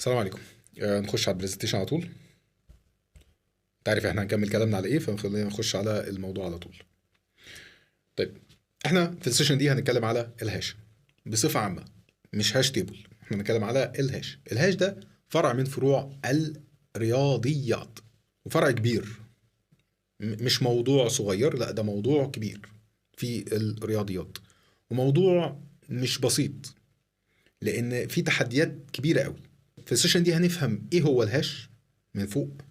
السلام عليكم. نخش على البرزنتيشن على طول. تعرف احنا هنكمل كلامنا على ايه، فخلينا نخش على الموضوع على طول. طيب، احنا في السيشن دي هنتكلم على الهاش بصفة عامة، مش هاش تيبل. احنا هنتكلم على الهاش. الهاش ده فرع من فروع الرياضيات، وفرع كبير، مش موضوع صغير، لا ده موضوع كبير في الرياضيات، وموضوع مش بسيط لان في تحديات كبيرة قوي. في السيشن دي هنفهم ايه هو الهاش من فوق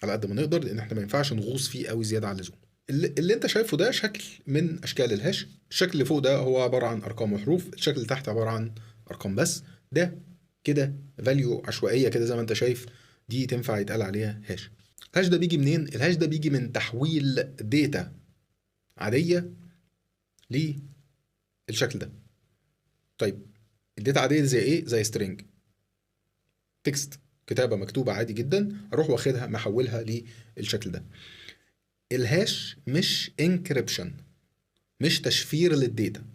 على قد ما نقدر، لان احنا ما ينفعش نغوص فيه قوي زياده عن اللزوم. اللي انت شايفه ده شكل من اشكال الهاش. الشكل اللي فوق ده هو عباره عن ارقام وحروف، الشكل اللي تحت عباره عن ارقام بس. ده كده فاليو عشوائيه كده زي ما انت شايف، دي تنفع يتقال عليها هاش. الهاش ده بيجي منين؟ الهاش ده بيجي من تحويل داتا عاديه للشكل ده. طيب، الداتا عاديه زي ايه؟ زي سترينج تكست، كتابه مكتوبه عادي جدا، اروح واخدها محولها للشكل ده. الهاش مش انكريبشن، مش تشفير للداتا.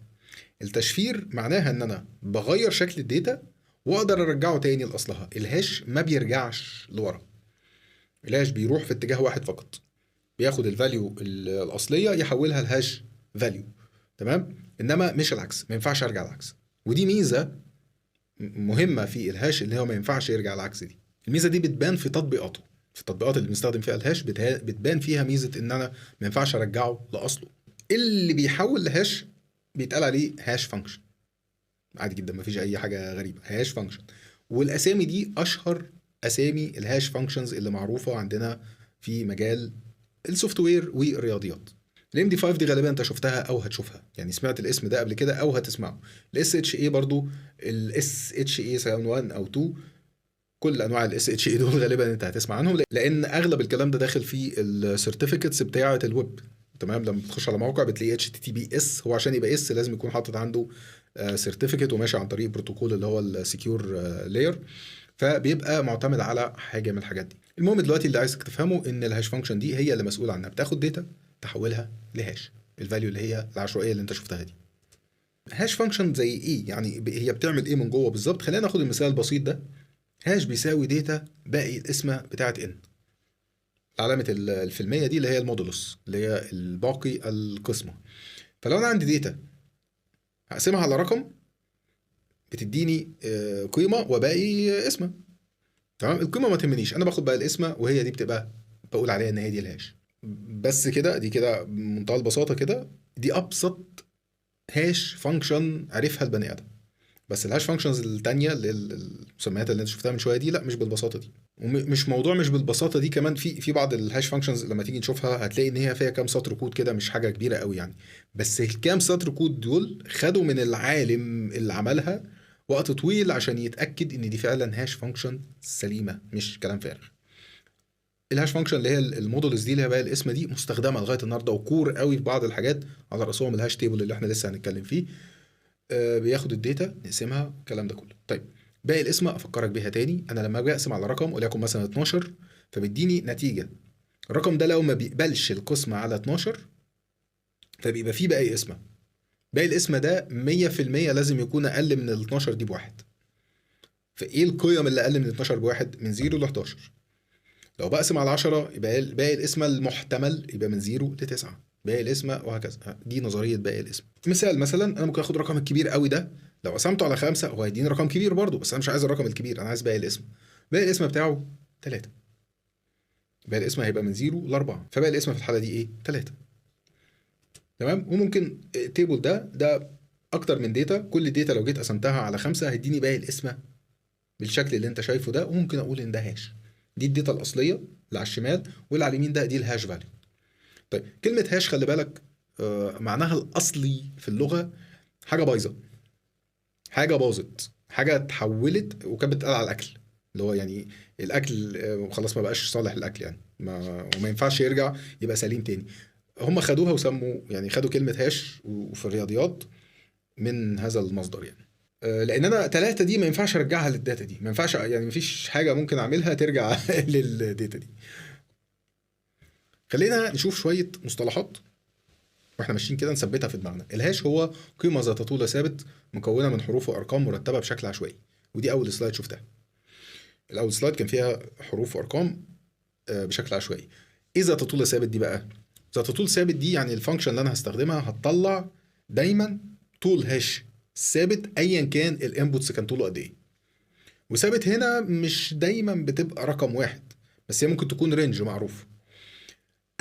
التشفير معناها ان انا بغير شكل الداتا واقدر ارجعه تاني لاصلها. الهاش ما بيرجعش لورا، الهاش بيروح في اتجاه واحد فقط، بياخد الفاليو الاصليه يحولها لهاش فاليو، تمام؟ انما مش العكس، ما ينفعش ارجع العكس. ودي ميزه مهمه في الهاش، اللي هو ما ينفعش يرجع العكس. دي الميزه دي بتبان في تطبيقاته، في التطبيقات اللي بنستخدم فيها الهاش بتبان فيها ميزه ان انا ما ينفعش ارجعه لاصله. اللي بيحول لهاش بيتقال عليه هاش فانكشن، عادي جدا، مفيش اي حاجه غريبه، هاش فانكشن. والاسامي دي اشهر اسامي الهاش فانكشنز اللي معروفه عندنا في مجال السوفت وير والرياضيات. الام دي 5 دي غالبا انت شفتها او هتشوفها، يعني سمعت الاسم ده قبل كده او هتسمعه. الاس اتش اي برضو، الاس اتش اي سواء 1 او 2، كل انواع الاس اتش اي دول غالبا انت هتسمع عنهم، لان اغلب الكلام ده داخل في السيرتيفيكتس بتاعه الويب. تمام، لما بتخش على موقع بتلاقي اتش تي تي بي اس، هو عشان يبقى اس لازم يكون حاطط عنده سيرتيفيكت وماشي عن طريق بروتوكول اللي هو السكيور لاير، فبيبقى معتمد على حاجه من الحاجات دي. المهم دلوقتي اللي عايزك تفهمه ان الهاش فانكشن دي هي اللي مسؤوله عنها، بتاخد داتا تحولها لهاش، الفاليو اللي هي العشوائيه اللي انت شفتها دي. هاش فانكشن زي ايه يعني؟ هي بتعمل ايه من جوه بالظبط؟ خلينا ناخد المثال البسيط ده. هاش بيساوي داتا باقي القسمه بتاعه ان، علامه الفيلميه دي اللي هي المودولوس، اللي هي الباقي القسمه. فلو انا عندي داتا هقسمها على رقم، بتديني قيمه وباقي اسمه. تمام، القيمه ما تهمنيش، انا باخد بقى الاسمه وهي دي بتبقى بقول عليها ان هي دي الهاش. بس كده، دي كده بمنتهى البساطه كده، دي ابسط هاش فانكشن عرفها البني ادم. بس الهاش فانكشنز التانية اللي المسميات اللي انت شفتها من شويه دي، لا مش بالبساطه دي. ومش موضوع مش بالبساطه دي، كمان في بعض الهاش فانكشنز لما تيجي نشوفها هتلاقي ان هي فيها كام سطر كود كده، مش حاجه كبيره قوي يعني. بس الكام سطر كود دول خدوا من العالم اللي عملها وقت طويل عشان يتاكد ان دي فعلا هاش فانكشن سليمه، مش كلام فارغ. الهاش فانكشن اللي هي المودلز دي اللي هي بقى الاسم دي، مستخدمه لغايه النهارده وكور قوي في بعض الحاجات، على راسهم الهاش تيبل اللي احنا لسه هنتكلم فيه. بياخد الداتا نقسمها، الكلام ده كله. طيب، باقي القسمه افكرك بيها تاني. انا لما باجي اقسم على رقم وليكن مثلا 12، فبيديني نتيجه. الرقم ده لو ما بيقبلش القسمه على 12 فبيبقى فيه باقي قسمه. باقي القسمه ده 100% لازم يكون اقل من ال 12 دي بواحد. فايه القيم اللي اقل من 12 بواحد؟ من 0 ل 11. لو بقسم على 10 يبقى باقي القسمه المحتمل يبقى من 0 ل 9، باقي القسمه وهكذا. دي نظريه باقي القسمه. مثال مثلا، انا ممكن اخد الرقم الكبير قوي ده، لو قسمته على 5 هو هيديني رقم كبير برضه، بس انا مش عايز الرقم الكبير، انا عايز باقي القسمه. باقي القسمه بتاعه 3، باقي القسمه هيبقى من 0 ل 4، فباقي القسمه في الحاله دي ايه؟ 3. تمام. وممكن التيبل ده اكتر من داتا، كل داتا لو جيت قسمتها على 5 هيديني باقي القسمه بالشكل اللي انت شايفه ده، وممكن اقول ان ده هاش. دي الداتا الاصليه اللي على الشمال، واللي على اليمين ده دي الهاش فاليو. طيب، كلمة هاش خلي بالك، معناها الأصلي في اللغة حاجة بايظة، حاجة باظت، حاجة اتحولت وكانت بتتقال على الأكل، اللي هو يعني الأكل خلاص ما بقاش صالح للأكل يعني، وما ينفعش يرجع يبقى سليم تاني. هم خدوها وسموا، يعني خدوا كلمة هاش وفي الرياضيات من هذا المصدر يعني. لان انا 3 دي ما ينفعش ارجعها للداتا دي، ما ينفعش يعني، ما فيش حاجه ممكن اعملها ترجع للداتا دي. خلينا نشوف شويه مصطلحات واحنا ماشيين كده نثبتها في دماغنا. الهاش هو قيمه ذات طول ثابت مكونه من حروف وارقام مرتبه بشكل عشوائي، ودي اول سلايد شفتها. الاول سلايد كان فيها حروف وارقام بشكل عشوائي. ايه ذات طول ثابت دي بقى؟ ذات طول ثابت دي يعني الفانكشن اللي انا هستخدمها هتطلع دايما طول هاش ثابت ايا كان الانبوتس كان طوله قد ايه. وثابت هنا مش دايما بتبقى رقم واحد، بس هي ممكن تكون رينج معروف.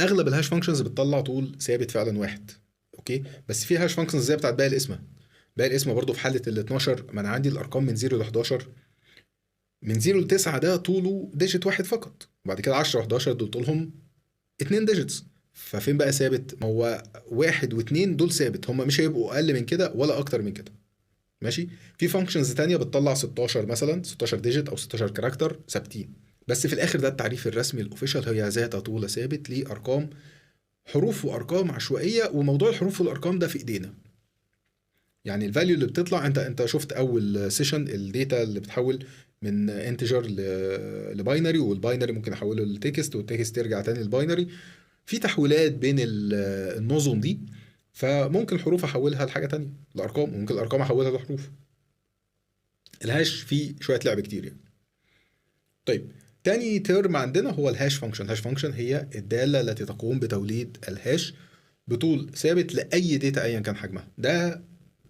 اغلب الهاش فانكشنز بتطلع طول ثابت فعلا واحد، اوكي. بس في هاش فانكشنز زي بتاعت باقي الاسم. باقي الاسم برضو في حاله ال 12، ما انا عندي الارقام من 0 ل 11. من 0 ل 9 ده طوله ديجيت واحد فقط، وبعد كده 10 11 دول طولهم 2 ديجيتس. ففين بقى ثابت؟ ما هو واحد واثنين دول ثابت، هم مش هيبقوا اقل من كده ولا اكتر من كده. ماشي. في فانكشنز تانية بتطلع 16 مثلا، 16 ديجيت او 16 كاركتر ثابتين. بس في الاخر ده التعريف الرسمي الاوفيشال، هي ذات طول ثابت لارقام، حروف وارقام عشوائيه. وموضوع الحروف والارقام ده في ايدينا. يعني الفاليو اللي بتطلع، انت شفت اول سيشن الداتا اللي بتحول من انتجر لباينري، والباينري ممكن احوله لتكست، والتكست يرجع تاني للباينري. في تحويلات بين النظم دي. فممكن الحروف احولها لحاجه تانية، الارقام، وممكن الارقام احولها لحروف. الهاش فيه شويه لعب كتير يعني. طيب، تاني ترم عندنا هو الهاش فانكشن. الهاش فانكشن هي الداله التي تقوم بتوليد الهاش بطول ثابت لاي داتا ايا كان حجمها. ده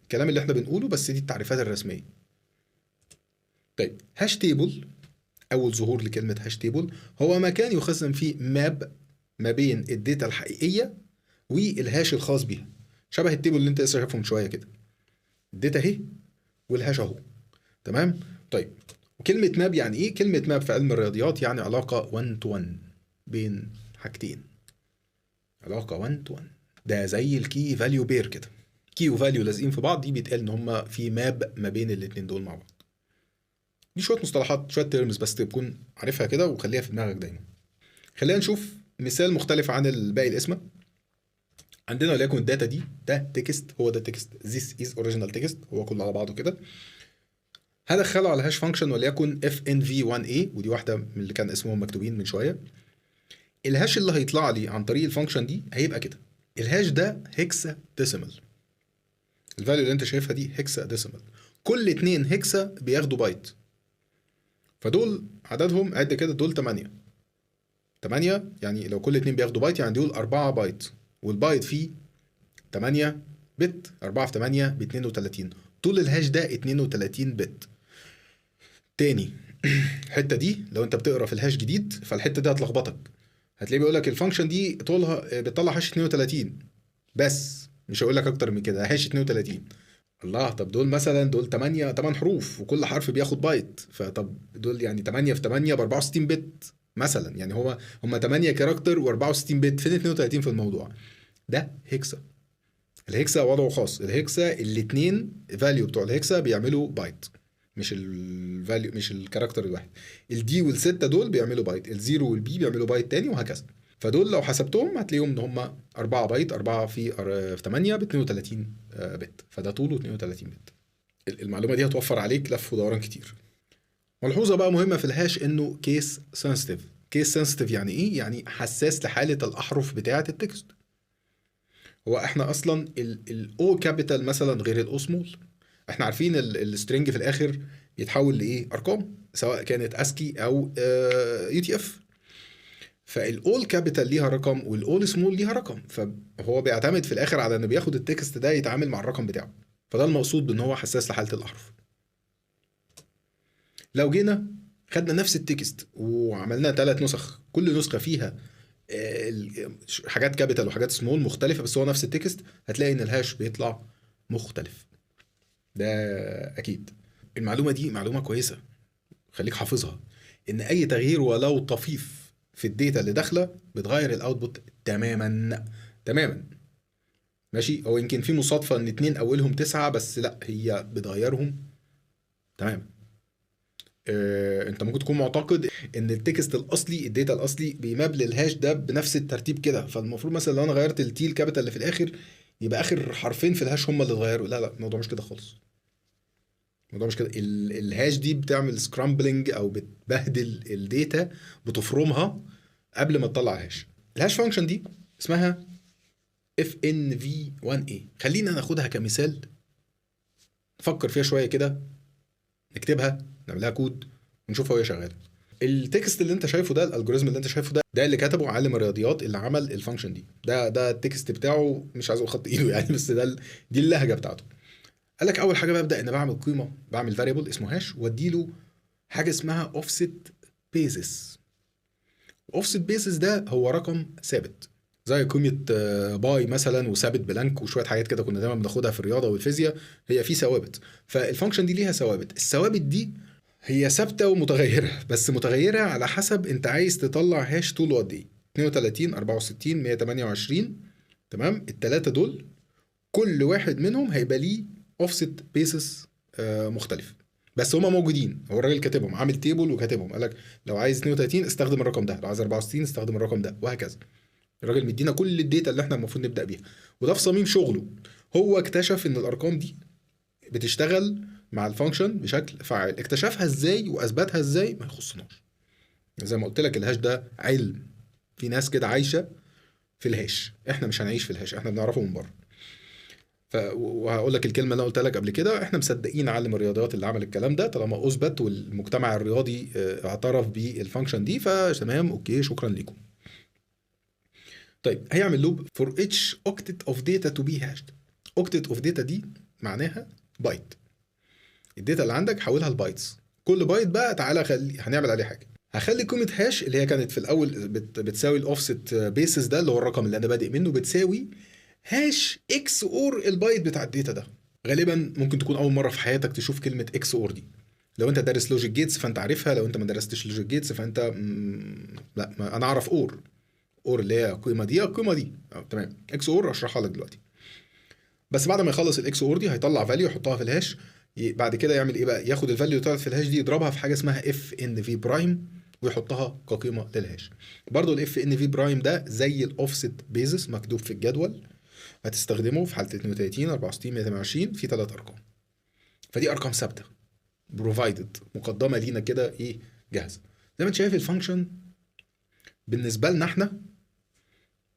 الكلام اللي احنا بنقوله، بس دي التعريفات الرسميه. طيب، هاش تيبل، اول ظهور لكلمه هاش تيبل، هو مكان يخزن فيه ماب ما بين الداتا الحقيقيه والهاش الخاص بيها. شبه التيبل اللي انت لسه شايفه من شويه كده. الداتا اهي والهاش اهو. تمام. طيب، وكلمه ماب يعني ايه؟ كلمه ماب في علم الرياضيات يعني علاقه 1 تو 1 بين حاجتين. علاقه 1 تو 1 ده زي الكي فاليو بير كده. كي وفاليو لازقين في بعض، دي بيتقال ان هما في ماب ما بين الاتنين دول مع بعض. دي شويه مصطلحات، شويه تيرمز بس تكون عارفها كده وخليها في دماغك دايما. خلينا نشوف مثال مختلف عن الباقي الاسم. عندنا وليكن الداتا دي، ده تكست، هو ده تكست، this is original text، هو كله على بعضه كده. هدخله على هاش فانكشن وليكن fnv1a، ودي واحده من اللي كان اسمهم مكتوبين من شويه. الهاش اللي هيطلع لي عن طريق الفانكشن دي هيبقى كده. الهاش ده هيكسا ديسيمال. الفاليو اللي انت شايفها دي هيكسا ديسيمال. كل 2 هيكسا بياخدوا بايت. فدول عددهم عد كده، دول 8. 8 يعني لو كل 2 بياخدوا بايت يعني دول 4 بايت. والبايت فيه 8 بت، 4 في 8 ب 32. طول الهاش ده 32 بت. تاني الحته دي لو انت بتقرا في الهاش جديد فالحته دي هتلخبطك. هتلاقيه بيقول لك الفانكشن دي طولها بتطلع هاش 32 بس، مش هقول لك اكتر من كده، هاش 32. الله، طب دول مثلا دول 8 حروف وكل حرف بياخد بايت، فطب دول يعني 8 في 8 ب 64 بت مثلا. يعني هم 8 كاركتر و64 بت، فين 32 في الموضوع؟ ده هيكسا. الهيكسا وضعه خاص. الهيكسا الاثنين فاليو بتوع الهيكسا بيعملوا بايت، مش الفاليو، مش الكاركتر الواحد. الدي والستة دول بيعملوا بايت، الزيرو والبي بيعملوا بايت تاني، وهكذا. فدول لو حسبتهم هتلاقيهم ان هم 4 بايت، 4 في 8 ب 32 بت، فده طوله 32 بت. المعلومه دي هتوفر عليك لف ودوران كتير. ملحوظه بقى مهمه في الهاش انه كيس سنسيتيف. كيس سنسيتيف يعني ايه؟ يعني حساس لحاله الاحرف بتاعه التكست. هو احنا اصلا الاو كابيتال مثلا غير الاو سمول. احنا عارفين السترنج في الاخر يتحول لايه؟ ارقام، سواء كانت اسكي او يو تي اف. فالاول كابيتال ليها رقم والاول سمول ليها رقم، فهو بيعتمد في الاخر على انه بياخد التكست ده يتعامل مع الرقم بتاعه. فده المقصود بان هو حساس لحاله الاحرف. لو جينا خدنا نفس التكست وعملنا 3 نسخ، كل نسخه فيها حاجات كابيتال وحاجات سمول مختلفه، بس هو نفس التكست، هتلاقي ان الهاش بيطلع مختلف. ده اكيد. المعلومه دي معلومه كويسه، خليك حافظها، ان اي تغيير ولو طفيف في الداتا اللي داخله بتغير الاوتبوت تماما. تماما. ماشي. او يمكن في مصادفه ان 2 اولهم 9، بس لا، هي بتغيرهم تماما. انت ممكن تكون معتقد ان التكست الاصلي، الداتا الاصلي بيماب للهاش ده بنفس الترتيب كده، فالمفروض مثلا لو انا غيرت التي الكابيتال اللي في الاخر يبقى اخر حرفين في الهاش هم اللي اتغيروا. لا لا، الموضوع مش كده خالص. الموضوع مش كده. الهاش دي بتعمل سكرامبلنج او بتبهدل الداتا، بتفرمها قبل ما تطلع هاش. الهاش فانكشن دي اسمها fnv1a. خلينا ناخدها كمثال، نفكر فيها شويه كده، نكتبها، نعملها كود ونشوف هو شغال. التكست اللي انت شايفه ده، الالجوريزم اللي انت شايفه ده اللي كتبه عالم الرياضيات اللي عمل الفانكشن دي. ده التكست بتاعه، مش عايز اقول خط ايده يعني، بس دي اللهجه بتاعته. قال لك اول حاجه ببدا ان بعمل قيمه، بعمل فاريبل اسمه هاش، وادي له حاجه اسمها اوفست بيزس. اوفست بيزس ده هو رقم ثابت، زي قيمه باي مثلا، وثابت بلانك، وشويه حاجات كده كنا دايما بناخدها في الرياضه والفيزياء. هي في ثوابت، فالفانكشن دي ليها ثوابت. الثوابت دي هي ثابته ومتغيره، بس متغيره على حسب انت عايز تطلع هاش طوله قد ايه. 32 64 128. تمام، الثلاثه دول كل واحد منهم هيبقى ليه اوفست بيسز مختلف، بس هما موجودين. هو الراجل كاتبهم، عامل تيبل وكاتبهم، قال لك لو عايز 32 استخدم الرقم ده، لو عايز 64 استخدم الرقم ده، وهكذا. الراجل مدينا كل الداتا اللي احنا المفروض نبدا بيها، وده في صميم شغله. هو اكتشف ان الارقام دي بتشتغل مع الفانكشن بشكل فعال. اكتشفها ازاي واثبتها ازاي ما يخصناش. زي ما قلت لك، الهاش ده علم، في ناس كده عايشه في الهاش، احنا مش هنعيش في الهاش، احنا بنعرفه من بره. وهقول لك الكلمه اللي انا قلتها لك قبل كده، احنا مصدقين عالم الرياضيات اللي عمل الكلام ده طالما اثبت والمجتمع الرياضي اعترف بالفانكشن دي، فتمام اوكي شكرا لكم. طيب هيعمل لوب for each octet of data to be hashed. octet of data دي معناها بايت. الداتا اللي عندك حولها لبايتس، كل بايت بقى تعالى هنعمل عليه حاجه. هخلي قيمه هاش اللي هي كانت في الاول بتساوي الاوفست بيسز ده اللي هو الرقم اللي انا بادئ منه، بتساوي هاش اكس اور البايت بتاع الداتا ده. غالبا ممكن تكون اول مره في حياتك تشوف كلمه اكس اور دي. لو انت دارس لوجيك جيتس فانت عارفها، لو انت ما درستش لوجيك جيتس فانت لا، ما انا اعرف اور. اور اللي هي القيمه دي القيمه دي. تمام، اكس اور اشرحها لك دلوقتي. بس بعد ما يخلص الاكس اور دي هيطلع فاليو يحطها في الهاش. بعد كده يعمل ايه بقى؟ ياخد الفاليو اللي طلعت في الهاش دي يضربها في حاجه اسمها اف ان في برايم ويحطها كقيمه للهاش. برضو الاف ان في برايم ده زي الاوفست بيزس مكتوب في الجدول، هتستخدمه في حاله 32 64 128 في 3 ارقام. فدي ارقام ثابته بروفايدد، مقدمه لينا كده ايه، جاهزه. زي ما انت شايف الفانكشن بالنسبه لنا احنا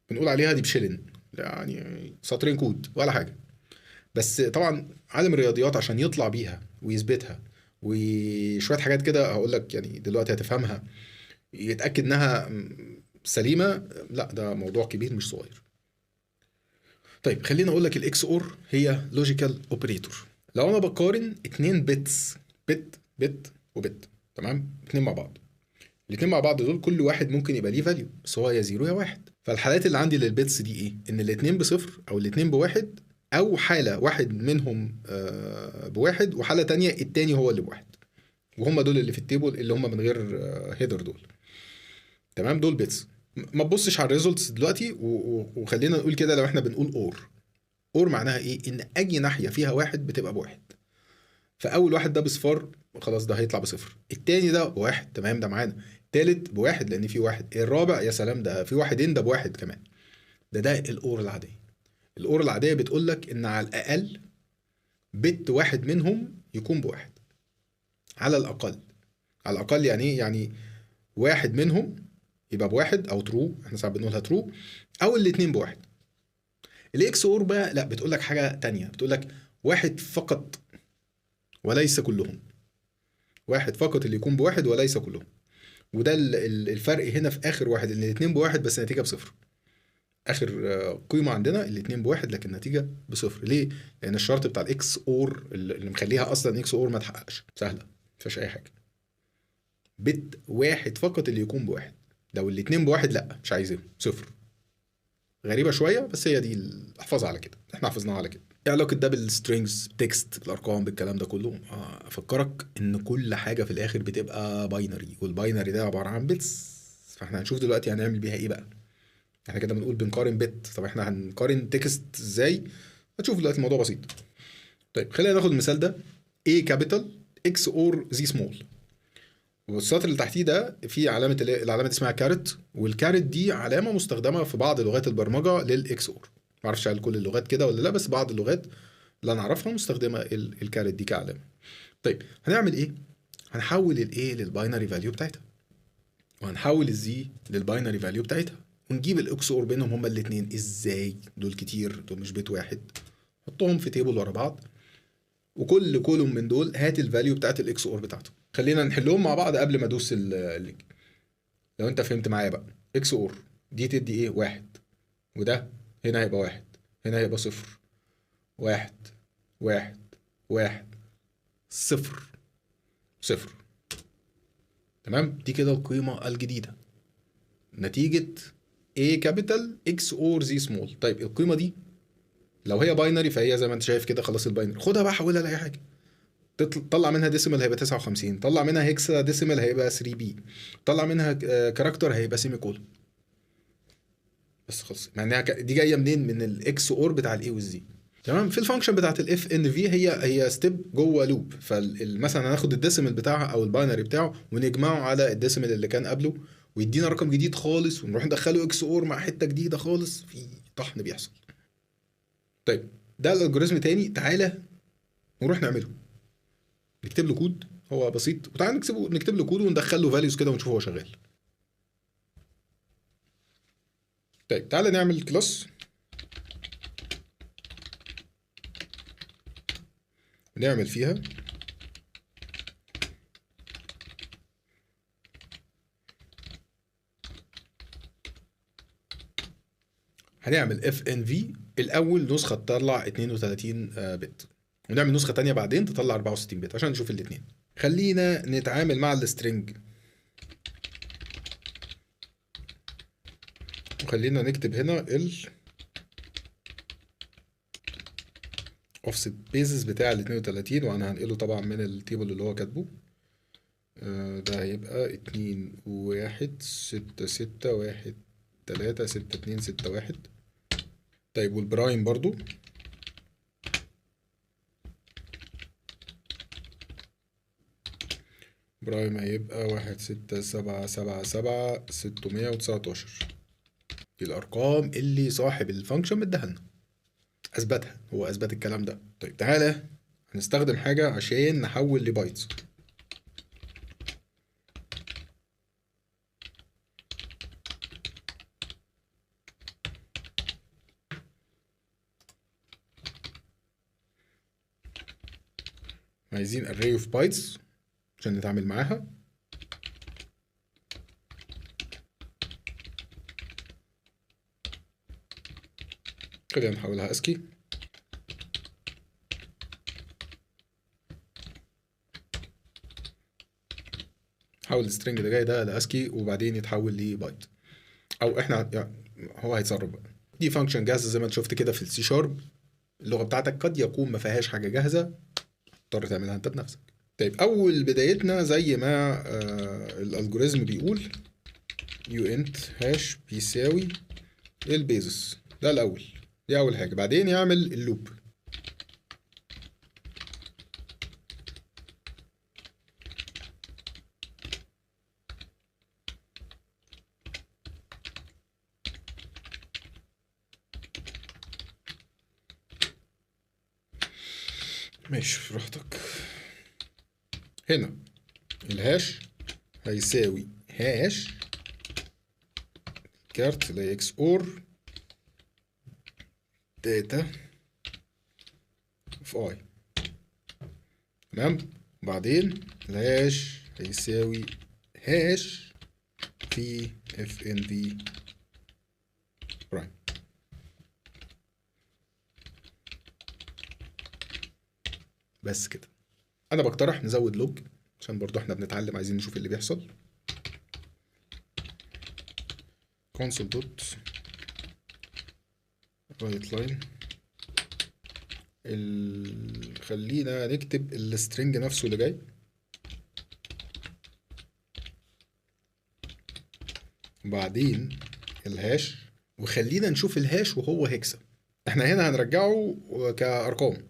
بنقول عليها دي بشلن، يعني سطرين كود ولا حاجه. بس طبعا عالم الرياضيات عشان يطلع بيها ويثبتها وشويه حاجات كده هقول لك يعني دلوقتي هتفهمها، يتاكد انها سليمه، لا ده موضوع كبير مش صغير. طيب خليني اقول لك الاكس اور هي لوجيكال اوبريتور. لو انا بقارن اتنين بيتس، بت وبت، تمام، اتنين مع بعض، الاتنين مع بعض دول كل واحد ممكن يبقى ليه فاليو، بس هو يا زيرو يا واحد. فالحالات اللي عندي للبيتس دي ايه؟ ان الاتنين بصفر او الاتنين بواحد، او حالة واحد منهم بواحد وحالة تانية التاني هو اللي بواحد. وهم دول اللي في التيبل اللي هم من غير هيدر دول. تمام، دول بيتس. ما تبصش على الريزلتس دلوقتي وخلينا نقول كده، لو احنا بنقول اور معناها ايه؟ ان اي ناحية فيها واحد بتبقى بواحد. فاول واحد ده بصفار، خلاص ده هيطلع بصفر. التاني ده بواحد، تمام ده معانا. التالت بواحد لان في واحد. الرابع يا سلام ده في واحدين، ده بواحد كمان. ده الاور العاديه. الاور العاديه بتقول لك ان على الاقل بت واحد منهم يكون بواحد، على الاقل. على الاقل يعني ايه؟ يعني واحد منهم يبقى بواحد او ترو، احنا ساعات بنقولها ترو، او الاتنين بواحد. الاكس اور بقى لا، بتقول لك حاجه تانية، بتقول لك واحد فقط وليس كلهم. واحد فقط اللي يكون بواحد وليس كلهم. وده الفرق هنا في اخر واحد، ان الاتنين بواحد بس النتيجه بصفر. اخر قيمه عندنا الاتنين بواحد لكن النتيجه بصفر. ليه؟ لان الشرط بتاع الاكس اور اللي مخليها اصلا اكس اور ما اتحققش. سهله، مفيهاش اي حاجه. بت واحد فقط اللي يكون بواحد، لو الاتنين بواحد لا مش عايزينه، صفر. غريبه شويه بس هي دي احفظها على كده، احنا حفظناها على كده. ايه علاقه ده بالسترينجز، تكست، بالارقام، بالكلام ده كله؟ افكرك ان كل حاجه في الاخر بتبقى باينري، والباينري ده عباره عن بيتس. فاحنا هنشوف دلوقتي هنعمل بيها ايه بقى. احنا كده بنقول بنقارن بت، طب احنا هنقارن تكست ازاي؟ هتشوف دلوقتي الموضوع بسيط. طيب خلينا ناخد المثال ده، A كابيتال اكس اور زي سمول، والسطر اللي تحتيه ده في العلامه دي اسمها كارت، والكارت دي علامه مستخدمه في بعض لغات البرمجه للاكس اور. ما اعرفش هل كل اللغات كده ولا لا، بس بعض اللغات اللي انا اعرفها مستخدمه الكارت دي كعلامه. طيب هنعمل ايه؟ هنحول الايه للباينري فاليو بتاعتها، وهنحول الزي للباينري فاليو بتاعتها، ونجيب الاكس اور بينهم هما الاثنين. ازاي؟ دول كتير، دول مش بيت واحد. حطهم في تيبل ورا بعض، وكل كولوم من دول هات الفاليو بتاعت الاكس اور بتاعته. خلينا نحلهم مع بعض قبل ما ادوس اللينك. لو انت فهمت معايا بقى، اكس اور دي تدي ايه؟ واحد، وده هنا هيبقى واحد، هنا هيبقى صفر، واحد واحد واحد، صفر صفر. تمام، دي كده القيمة الجديدة نتيجة A كابيتال اكس اور زي سمول. طيب القيمة دي لو هي باينري فهي زي ما انت شايف كده، خلاص الباينري خدها بقى حولها لأي حاجة. طلع منها ديسيمال هيبقى 59، طلع منها هيكسا ديسيمال هيبقى 3 بي، طلع منها كاركتر هيبقى سيمي كولون. بس خلاص، مع انها دي جايه منين؟ من الاكس اور بتاع الاي والزي. تمام. في الفانكشن بتاعت الاف ان في هي ستيب جوه لوب. فمثلا هناخد الديسيمال بتاعها او الباينري بتاعه ونجمعه على الديسيمال اللي كان قبله، ويدينا رقم جديد خالص، ونروح ندخله اكس اور مع حته جديده خالص. في طحن بيحصل. طيب ده الالجوريزم تاني، تعالى نروح نعمله. نكتب له كود، هو بسيط، وتعالى نكتب له كود وندخل له فاليوز كده ونشوف هو شغال. طيب تعالى نعمل كلاس ونعمل فيها هنعمل اف ان في الاول نسخه تطلع 32 بت، ونعمل نسخه تانية بعدين تطلع 64 بت عشان نشوف الاثنين. خلينا نتعامل مع السترنج، وخلينا نكتب هنا ال offset basis بتاع ال 32، وانا هنقله طبعا من التيبل اللي هو كاتبه. ده هيبقى 2 1 6 6 1 3 6 2 6 1. طيب والبرايم برضو برايم هيبقى 1 6 7 7 7 619. دي الارقام اللي صاحب الفانكشن مديها لنا، اثبتها، هو اثبت الكلام ده. طيب تعالى هنستخدم حاجه عشان نحول لبايتس. عايزين array of bytes عشان نتعامل معاها. خلينا نحولها اسكي. حول السترنج اللي جاي ده لاسكي وبعدين يتحول لبايت، او احنا يعني هو هيتصرف بقى. دي فانكشن جاهزه زي ما انت شفت كده في السي شارب. اللغه بتاعتك قد يكون ما فيهاش حاجه جاهزه، تضطر تعملها انت بنفسك. طيب اول بدايتنا زي ما الالجوريزم بيقول يو انت هاش بيساوي البيزس. ده الاول، دي اول حاجه. بعدين يعمل اللوب. ماشي في راحتك. هنا الهاش هيساوي هاش كارت لا اكس اور داتا في اي. تمام. وبعدين الهاش هيساوي هاش في اف ان في برايم. بس كده. انا بقترح نزود لوج عشان برضو احنا بنتعلم، عايزين نشوف اللي بيحصل. console dot write line. خلينا نكتب السترنج نفسه اللي جاي، وبعدين الهاش. وخلينا نشوف الهاش وهو هيكسا. احنا هنا هنرجعه كارقام،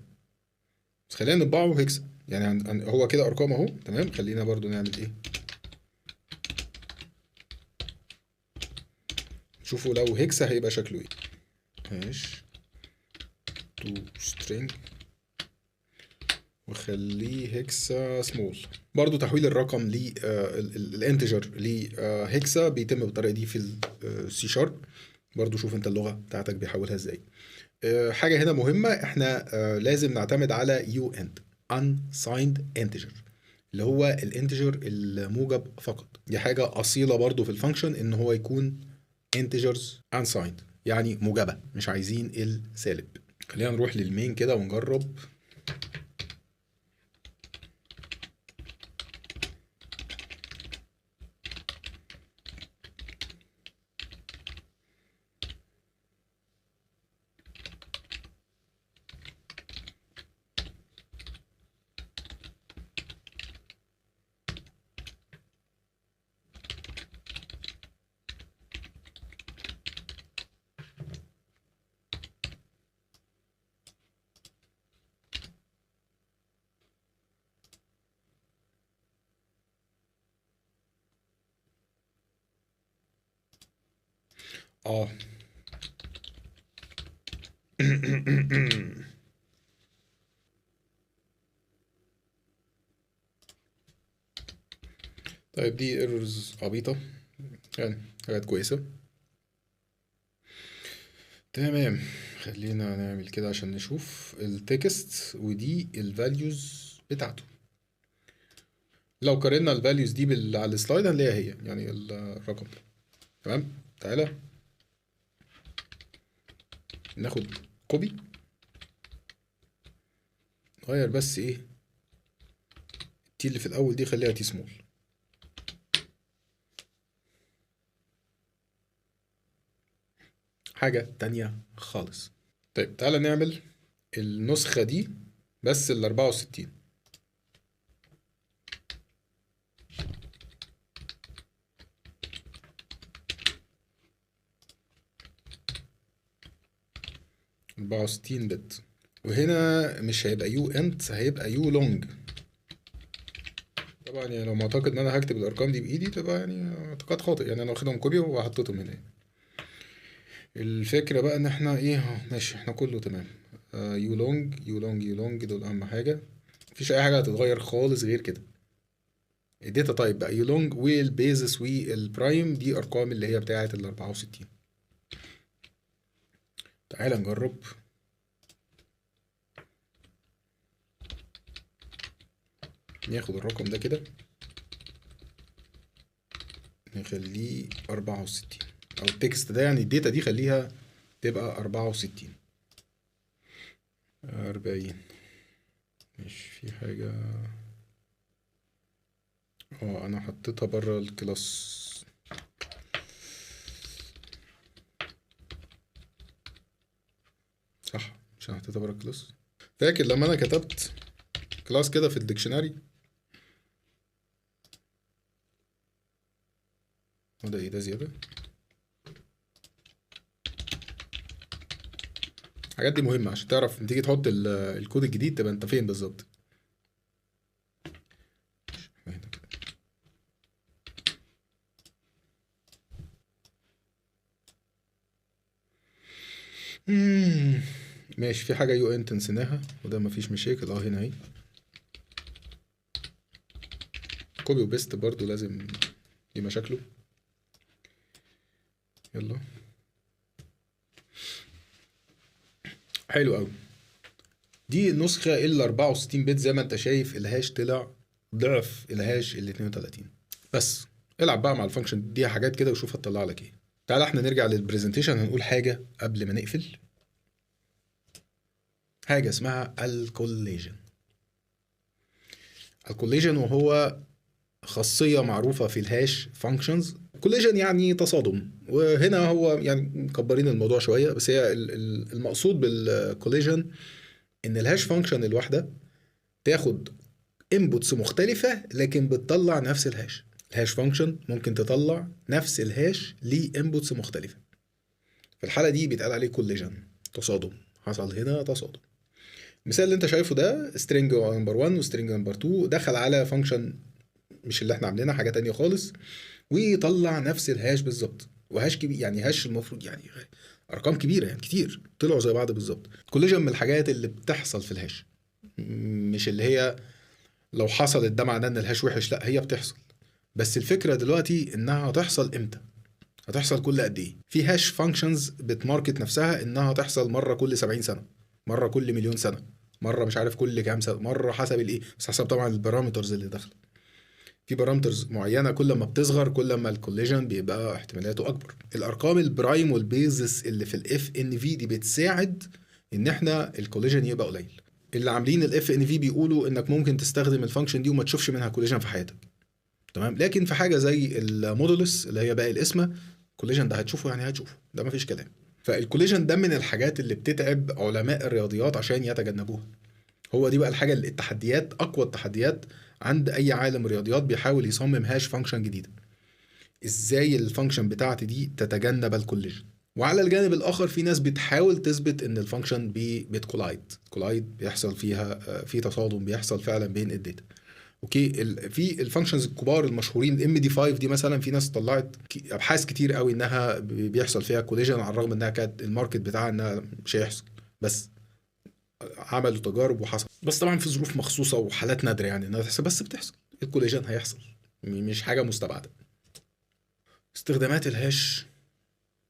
بس خلينا نطبعه هيكسا. يعني هو كده ارقام اهو. تمام. خلينا برضو نعمل ايه، شوفوا لو هيكسا هيبقى شكله ايه. هاش تو سترينج وخليه هيكسا سمول. برضو تحويل الرقم للانتجر لهيكسا بيتم بالطريقه دي في السي شارب. برضو شوف انت اللغه بتاعتك بيحولها ازاي. حاجه هنا مهمه، احنا لازم نعتمد على يو اند unsigned integer. اللي هو الانتجر الموجب فقط. دي حاجه اصيله برضو في الفانكشن ان هو يكون integers unsigned، يعني موجبه، مش عايزين السالب. خلينا نروح للمين كده ونجرب. اه طيب دي ايرورز عبيطة يعني، حاجات كويسة. تمام، خلينا نعمل كده عشان نشوف التكست ودي الفاليوز بتاعته. لو قارنا الفاليوز دي على السلايد هنلاقيها هي يعني الرقم. تمام، تعالى ناخد كوبي، نغير بس ايه التي اللي في الاول دي، خليها تي سمول. حاجة تانية خالص. طيب تعالى نعمل النسخة دي بس ال 64. أربعة وستين بت، وهنا مش هيبقى يو انت، هيبقى يو لونج. طبعا يعني لو معتقد ان انا هكتب الارقام دي بايدي تبقى يعني اعتقاد خاطئ، يعني انا واخدهم كوبي وحطيتهم هنا. الفكرة بقى ان احنا ايه، ماشي احنا كله تمام. يو لونج يو لونج يو لونج دول اهم حاجة، مفيش اي حاجة هتتغير خالص غير كده. الداتا تايب بقى يو لونج، والبيزس والبرايم دي ارقام اللي هي بتاعة ال 64. تعالى نجرب. ناخد الرقم ده كده نخليه 64، او التكست ده يعني الداتا دي خليها تبقى 64. 40 مش في حاجة. انا حطيتها بره الكلاس. صح، مش انا حطيتها بره الكلاس. فاكر لما انا كتبت كلاس كده في الديكشنري؟ وده ايه ده زيادة؟ الحاجات دي مهمة عشان تعرف لما تيجي تحط الكود الجديد تبقى انت فين بالظبط. مم. ماشي، في حاجة يو انت نسيناها وده مفيش مشاكل. هنا اهي كوبي وبيست برضو لازم، دي مشاكله. يلا، حلو قوي. دي النسخة ال 64 بت، زي ما انت شايف الهاش طلع ضعف الهاش ال 32. بس العب بقى مع الفانكشن دي حاجات كده وشوف هتطلع لك ايه. تعالى احنا نرجع للبرزنتيشن، هنقول حاجة قبل ما نقفل. حاجة اسمها الكوليجن. الكوليجن وهو خاصية معروفة في الهاش فانكشنز. كوليجن يعني تصادم، وهنا هو يعني مكبرين الموضوع شوية، بس هي المقصود بالكوليجن ان الهاش فانكشن الواحدة تاخد انبوتس مختلفة لكن بتطلع نفس الهاش. الهاش فانكشن ممكن تطلع نفس الهاش لانبوتس مختلفة. في الحالة دي بيتقال عليه كوليجن، تصادم، حصل هنا تصادم. المثال اللي انت شايفه ده string نمبر 1 وسترينج نمبر 2 دخل على فانكشن مش اللي احنا عاملينها، حاجة تانية خالص، ويطلع نفس الهاش بالظبط. وهاش كبير يعني، هاش المفروض يعني ارقام كبيرة يعني كتير طلعوا زي بعض بالظبط. كوليجن من الحاجات اللي بتحصل في الهاش، مش اللي هي لو حصلت ده معناه ان الهاش وحش، لا هي بتحصل. بس الفكرة دلوقتي انها هتحصل امتى، هتحصل كل قد ايه. في هاش فانكشنز بتماركت نفسها انها تحصل مرة كل 70 سنة، مرة كل مليون سنة، مره مش عارف كل كام سنه، مره حسب الايه، بس حسب طبعا البارامترز اللي داخله. في بارامترز معينه كل ما بتصغر كل ما الكوليجن بيبقى احتمالاته اكبر. الارقام البرايم والبيزس اللي في الاف ان في دي بتساعد ان احنا الكوليجن يبقى قليل. اللي عاملين الاف ان في بيقولوا انك ممكن تستخدم الفانكشن دي وما تشوفش منها كوليجن في حياتك، تمام. لكن في حاجه زي المودولس اللي هي باقي القسمه، الكوليجن ده هتشوفه، يعني هتشوفه، ده مفيش كلام. فالكوليجن ده من الحاجات اللي بتتعب علماء الرياضيات عشان يتجنبوها. هو دي بقى الحاجه اللي التحديات، اقوى التحديات عند اي عالم رياضيات بيحاول يصمم هاش فانكشن جديده. ازاي الفانكشن بتاعتي دي تتجنب الكوليجن؟ وعلى الجانب الاخر في ناس بتحاول تثبت ان الفانكشن بتكولايد بيحصل فيها في تصادم بيحصل فعلا بين الداتا. اوكي، في الفانكشنز الكبار المشهورين الام دي 5 دي مثلا، في ناس طلعت ابحاث كتير قوي انها بيحصل فيها كوليجن، على الرغم انها كانت الماركت بتاعها انها مش هيحصل، بس عملوا تجارب وحصل. بس طبعا في ظروف مخصوصه وحالات نادره يعني انها تحصل، بس بتحصل. الكوليجن هيحصل، مش حاجه مستبعده. استخدامات الهاش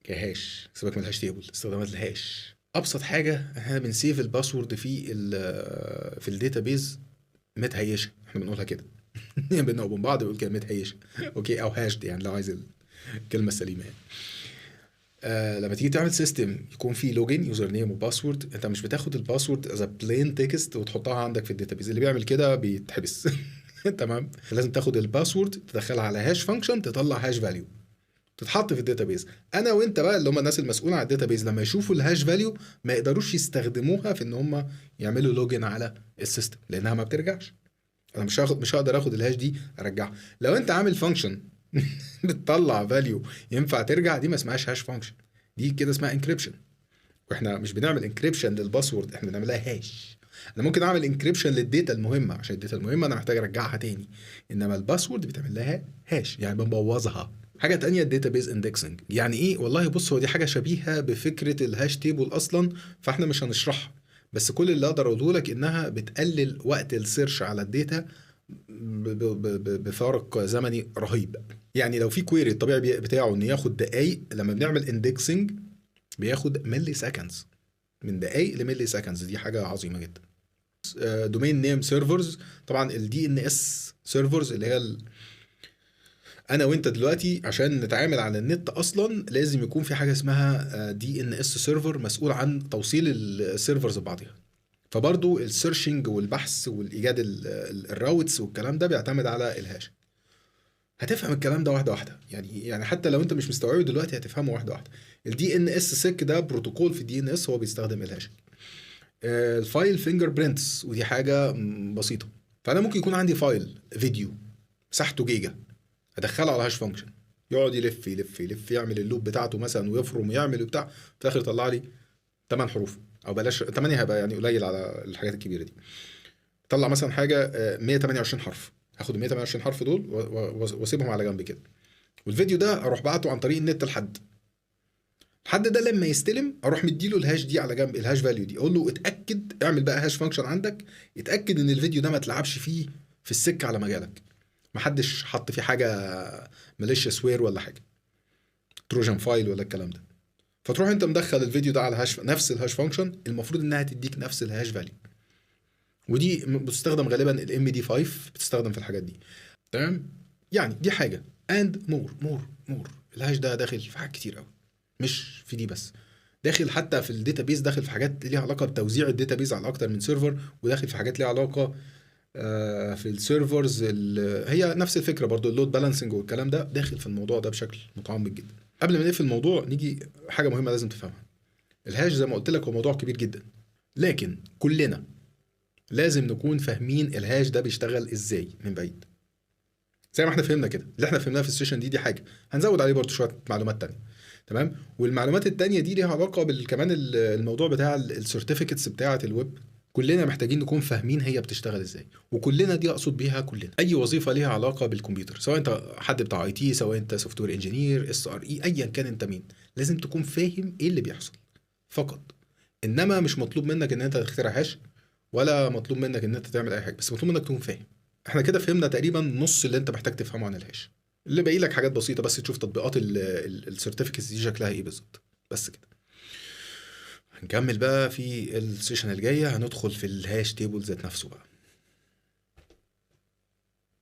كهاش، سيبك من الهاش تيبل. استخدامات الهاش ابسط حاجه، احنا بنسيف الباسورد في الداتابيز متهيشه، احنا بنقولها كده بينا وبين بعض بنقول كده متهيشه، اوكي، او هاشد يعني لو عايز الكلمه السليمه يعني. لما تيجي تعمل سيستم يكون فيه لوجين يوزر نيم وباسورد، انت مش بتاخد الباسورد از بلين تكست وتحطها عندك في الداتابيز، اللي بيعمل كده بيتحبس تمام. لازم تاخد الباسورد تدخلها على هاش فانكشن تطلع هاش فاليو تتحط في الداتابيز. انا وانت بقى اللي هم الناس المسؤوله عن الداتابيز لما يشوفوا الهاش فاليو ما يقدروش يستخدموها في ان هم يعملوا لوجين على السيستم، لانها ما بترجعش. انا مش هقدر اخد الهاش دي ارجعها. لو انت عامل فانكشن بتطلع فاليو ينفع ترجع، دي ما اسمهاش هاش فانكشن، دي كده اسمها انكريبشن. واحنا مش بنعمل انكريبشن للباسورد، احنا بنعملها هاش. انا ممكن اعمل انكريبشن للداتا المهمه، عشان الداتا المهمه انا محتاج ارجعها تاني، انما الباسورد بتعمل لها هاش، يعني بنبوظها. حاجه تانية الداتابيز اندكسنج، يعني ايه؟ والله بص، هو دي حاجه شبيهه بفكره الهاش تيبل اصلا، فاحنا مش هنشرحها، بس كل اللي اقدر اقوله لك انها بتقلل وقت السيرش على الداتا بفارق زمني رهيب. يعني لو في كويري الطبيعي بتاعه انه ياخد دقايق، لما بنعمل اندكسنج بياخد ملي سكندز، من دقايق لملي سكندز، دي حاجه عظيمه جدا. دومين نيم سيرفرز، طبعا الدي ان اس سيرفرز اللي هي انا وانت دلوقتي عشان نتعامل على النت اصلا لازم يكون في حاجه اسمها دي ان اس سيرفر مسؤول عن توصيل السيرفرز ببعضها. فبرضو السيرشنج والبحث والايجاد الراوتس والكلام ده بيعتمد على الهاش. هتفهم الكلام ده واحده واحده، يعني حتى لو انت مش مستوعبه دلوقتي هتفهمه واحده واحده. الدي ان اس سيك ده بروتوكول في الدي ان اس هو بيستخدم الهاش. الفايل فينجر برينتس، ودي حاجه بسيطه. فانا ممكن يكون عندي فايل فيديو مساحته جيجا، ادخله على هاش فانكشن يقعد يلف يلف يلف يعمل اللوب بتاعته مثلا ويفرم ويعمل وبتاع، في الاخر يطلع لي 8 حروف، او بلاش 8 هيبقى يعني قليل على الحاجات الكبيره دي. طلع مثلا حاجه 128 حرف، هاخد ال 128 حرف دول واسيبهم على جنب كده، والفيديو ده اروح بعته عن طريق النت الحد ده لما يستلم اروح مديله الهاش دي على جنب، الهاش فاليو دي، اقول له اتاكد، اعمل بقى هاش فانكشن عندك اتاكد ان الفيديو ده ما تلعبش فيه في السكه على مجالك، محدش حط فيه حاجه ماليشيس وير ولا حاجه، تروجان فايل ولا الكلام ده. فتروح انت مدخل الفيديو ده على هاش، نفس الهاش فانكشن المفروض انها تديك نفس الهاش فاليو، ودي بتستخدم غالبا الام دي 5 بتستخدم في الحاجات دي، تمام. يعني دي حاجه اند مور الهاش ده داخل في حاجات كتير قوي، مش في دي بس، داخل حتى في الداتابيز، داخل في حاجات ليها علاقه بتوزيع الداتابيز على اكتر من سيرفر، وداخل في حاجات ليها علاقه في السيرفرز، هي نفس الفكره برضو، اللود بالانسنج والكلام ده داخل في الموضوع ده بشكل متعمق جدا. قبل ما نقفل الموضوع نيجي حاجه مهمه لازم تفهمها. الهاش زي ما قلت لك هو موضوع كبير جدا، لكن كلنا لازم نكون فاهمين الهاش ده بيشتغل ازاي من بعيد، زي ما احنا فهمنا كده. اللي احنا فهمناه في السيشن دي حاجه، هنزود عليه برضو شويه معلومات تانية، تمام. والمعلومات التانية دي ليها علاقه كمان الموضوع بتاع السيرتيفيكتس بتاعه الويب، كلنا محتاجين نكون فاهمين هي بتشتغل ازاي. وكلنا دي اقصد بيها كلنا اي وظيفه ليها علاقه بالكمبيوتر، سواء انت حد بتاع اي تي، سواء انت سوفت وير انجينير، اس ار اي، ايا كان انت مين، لازم تكون فاهم ايه اللي بيحصل فقط. انما مش مطلوب منك ان انت تخترع هاش، ولا مطلوب منك ان انت تعمل اي حاجه، بس مطلوب منك تكون فاهم. احنا كده فهمنا تقريبا نص اللي انت محتاج تفهمه عن الهاش، اللي باقي لك حاجات بسيطه بس تشوف تطبيقات السيرتيفيكتس دي شكلها ايه بالظبط، بس كده. هنكمل بقى في السيشن الجاية، هندخل في الهاش تيبل ذات نفسه بقى.